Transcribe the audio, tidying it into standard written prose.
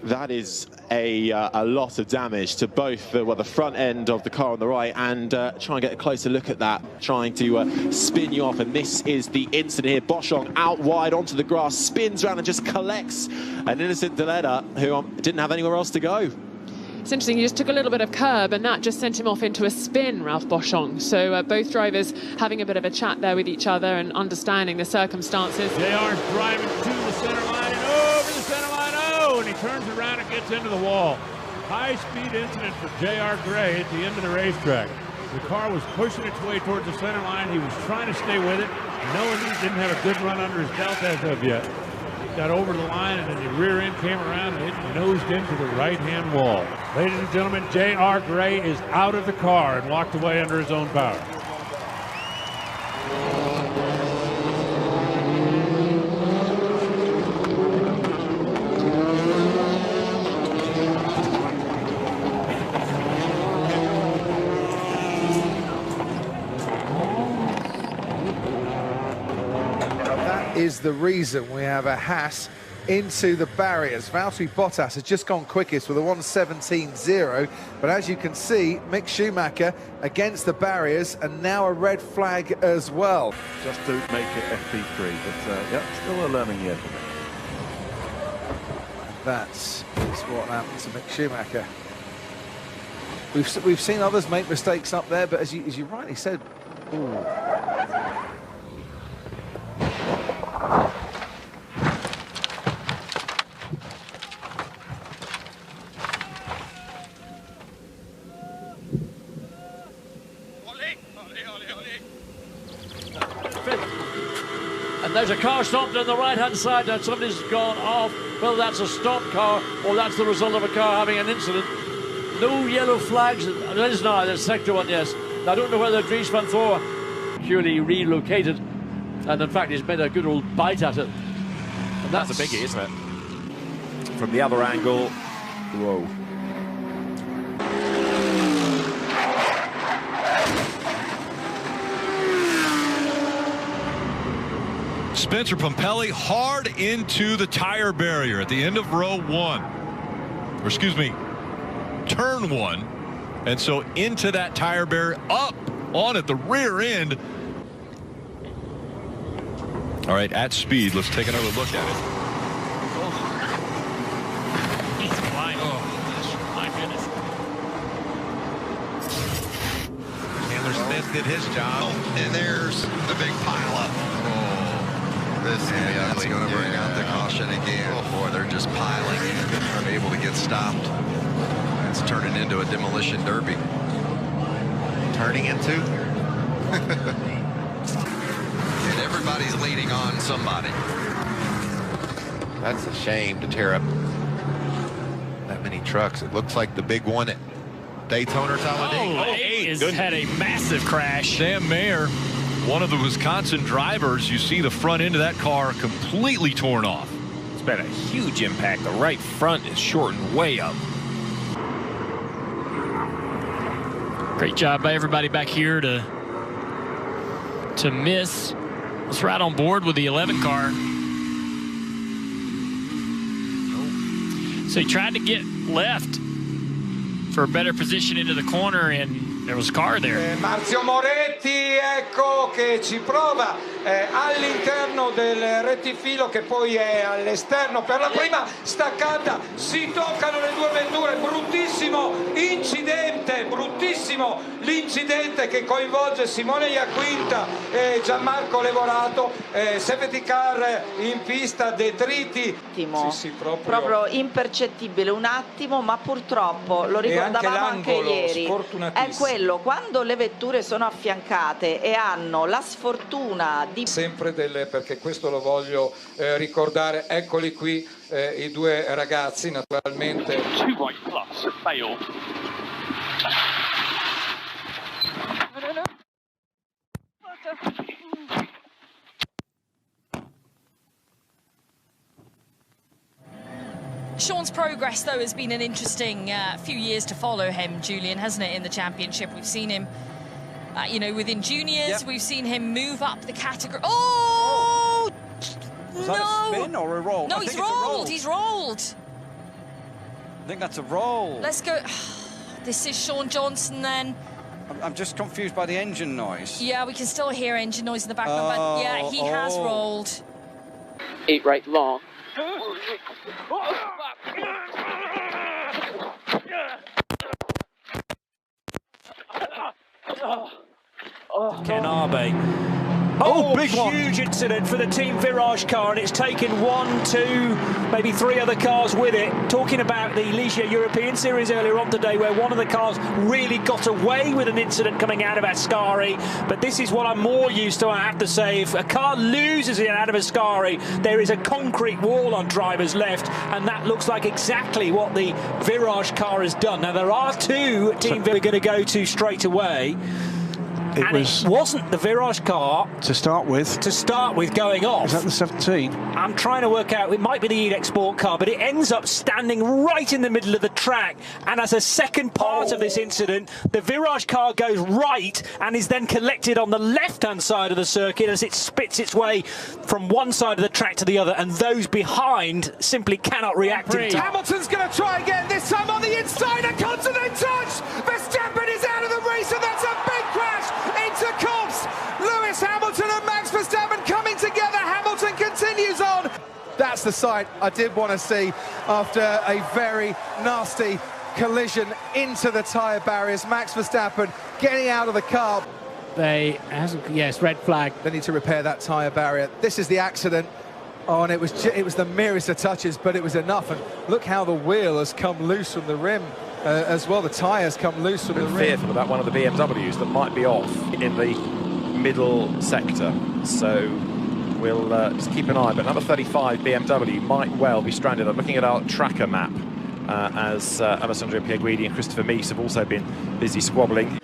that is a lot of damage to both the front end of the car on the right, and try and get a closer look at that, trying to spin you off. And this is the incident here. Boschong out wide onto the grass, spins around and just collects an innocent Deleda who didn't have anywhere else to go. It's interesting, he just took a little bit of curb and that just sent him off into a spin, Ralph Boschong. So both drivers having a bit of a chat there with each other and understanding the circumstances. JR's driving to the center line and over the center line, and he turns around and gets into the wall. High-speed incident for JR Gray at the end of the racetrack. The car was pushing its way towards the center line. He was trying to stay with it, knowing he didn't have a good run under his belt as of yet. Got over the line, and then the rear end came around and it nosed into the right-hand wall. Ladies and gentlemen, JR Gray is out of the car and walked away under his own power. Is the reason we have a Haas into the barriers. Valtteri Bottas has just gone quickest with a 1:17.0, but as you can see, Mick Schumacher against the barriers, and now a red flag as well. Just to make it FP3, but yeah, still a learning year for me. That's what happened to Mick Schumacher. We've seen others make mistakes up there, but as you rightly said, ooh. And there's a car stopped on the right-hand side and somebody's gone off. Well, that's a stopped car, or that's the result of a car having an incident. No yellow flags. There is now, there's sector one, yes. I don't know whether Dries van Thor purely relocated, and in fact he's made a good old bite at it. And that's a biggie, isn't it? From the other angle, whoa. Spencer Pumpelly hard into the tire barrier at the end of row one, or excuse me, turn one, and so into that tire barrier, up on at the rear end. All right, at speed, let's take another look at it. He's flying. Oh, my goodness. Chandler Smith did his job. Oh, and there's the big pileup. This is going to bring out the caution again. Oh boy, they're just piling in, unable to get stopped. It's turning into a demolition derby. Turning into? And everybody's leaning on somebody. That's a shame to tear up that many trucks. It looks like the big one at Daytona Talladega. Oh, eight has had a massive crash. Sam Mayer, one of the Wisconsin drivers, you see the front end of that car completely torn off. It's been a huge impact. The right front is shortened way up. Great job by everybody back here to miss. It's right on board with the 11 car. So he tried to get left for a better position into the corner, and there was a car there. Marzio Moretti, ecco che ci prova all'interno del rettifilo che poi è all'esterno per la prima staccata. Si toccano le due vetture, bruttissimo l'incidente che coinvolge Simone Iacquinta e Gianmarco Levorato. Safety car in pista, detriti. Sì, proprio impercettibile, un attimo, ma purtroppo lo ricordavamo anche ieri. È quello, quando le vetture sono affiancate e hanno la sfortuna di sempre perché questo lo voglio ricordare. Eccoli qui i due ragazzi, naturalmente. Sean's progress, though, has been an interesting few years to follow him, Julian, hasn't it, in the championship? We've seen him, you know, within juniors. Yep. We've seen him move up the category. Oh! Was that a spin or a roll? No, he's rolled. He's rolled. I think that's a roll. Let's go. This is Sean Johnson then. I'm just confused by the engine noise. Yeah, we can still hear engine noise in the background, but yeah, he has rolled. 8 right long. Ken Arbe. Big one. Huge incident for the Team Virage car, and it's taken 1, 2, maybe 3 other cars with it. Talking about the Ligier European Series earlier on today, where one of the cars really got away with an incident coming out of Ascari. But this is what I'm more used to, I have to say. If a car loses it out of Ascari, there is a concrete wall on driver's left, and that looks like exactly what the Virage car has done. Now, there are 2 Team we're going to go to straight away. It wasn't the Virage car to start with. Going off. Is that the 17? I'm trying to work out. It might be the EDEX Sport car, but it ends up standing right in the middle of the track. And as a second part of this incident, the Virage car goes right and is then collected on the left-hand side of the circuit as it spits its way from one side of the track to the other. And those behind simply cannot react in time. Hamilton's going to try again. This time on the inside. A consonant touch. Verstappen is out of the race, and that's a big crash into Copse. Lewis Hamilton and Max Verstappen coming together. Hamilton continues on. That's the sight I did want to see after a very nasty collision into the tyre barriers. Max Verstappen getting out of the car. Yes, red flag. They need to repair that tyre barrier. This is the accident. Oh, and it was the merest of touches, but it was enough. And look how the wheel has come loose from the rim. As well, the tyres come loose from the rim. Fearful about one of the BMWs that might be off in the middle sector, so we'll just keep an eye. But number 35 BMW might well be stranded. I'm looking at our tracker map as Alessandro Pierguidi and Christopher Meese have also been busy squabbling.